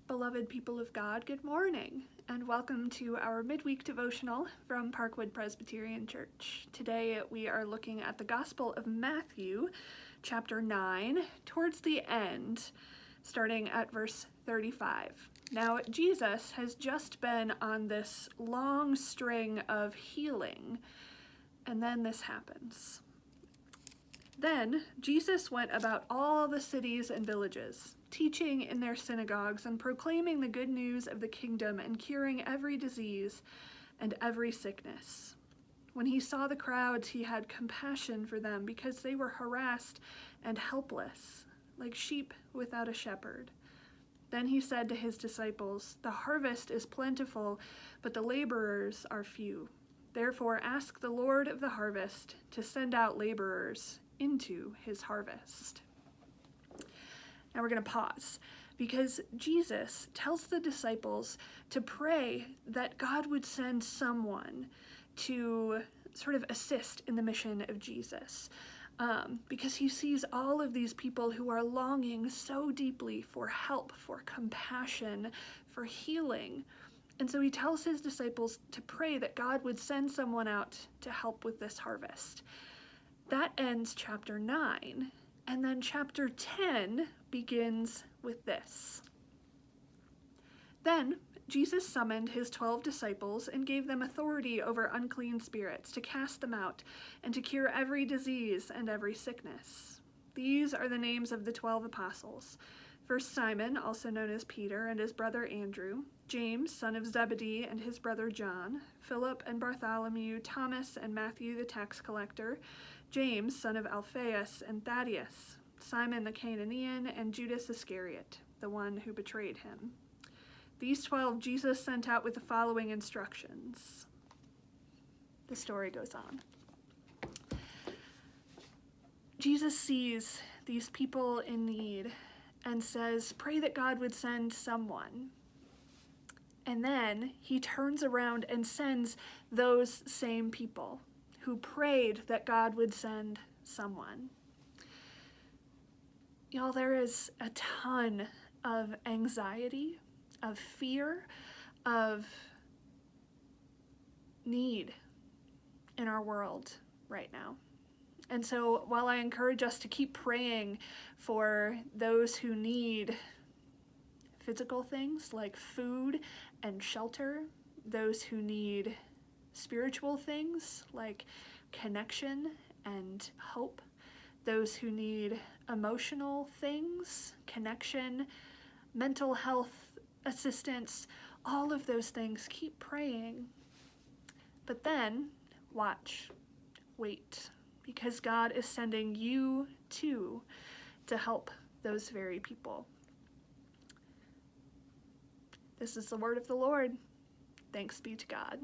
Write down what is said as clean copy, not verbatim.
Beloved people of God, good morning, and welcome to our midweek devotional from Parkwood Presbyterian Church. Today we are looking at the Gospel of Matthew, chapter 9, towards the end, starting at verse 35. Now, Jesus has just been on this long string of healing, and then this happens. Then Jesus went about all the cities and villages, teaching in their synagogues and proclaiming the good news of the kingdom and curing every disease and every sickness. When he saw the crowds, he had compassion for them because they were harassed and helpless, like sheep without a shepherd. Then he said to his disciples, "The harvest is plentiful, but the laborers are few. Therefore ask the Lord of the harvest to send out laborers into his harvest." Now we're going to pause because Jesus tells the disciples to pray that God would send someone to sort of assist in the mission of Jesus, because he sees all of these people who are longing so deeply for help, for compassion, for healing. And so he tells his disciples to pray that God would send someone out to help with this harvest. That ends chapter 9, and then chapter 10 begins with this. Then Jesus summoned his 12 disciples and gave them authority over unclean spirits to cast them out and to cure every disease and every sickness. These are the names of the 12 apostles. First Simon, also known as Peter, and his brother Andrew, James, son of Zebedee, and his brother John, Philip and Bartholomew, Thomas and Matthew the tax collector, James, son of Alphaeus, and Thaddeus, Simon the Canaanian, and Judas Iscariot, the one who betrayed him. These 12 Jesus sent out with the following instructions. The story goes on. Jesus sees these people in need and says, pray that God would send someone. And then he turns around and sends those same people who prayed that God would send someone. Y'all, there is a ton of anxiety, of fear, of need in our world right now. And so while I encourage us to keep praying for those who need physical things like food and shelter, those who need spiritual things like connection and hope, those who need emotional things, connection, mental health assistance, all of those things, keep praying. But then watch, wait, because God is sending you too to help those very people. This is the word of the Lord. Thanks be to God.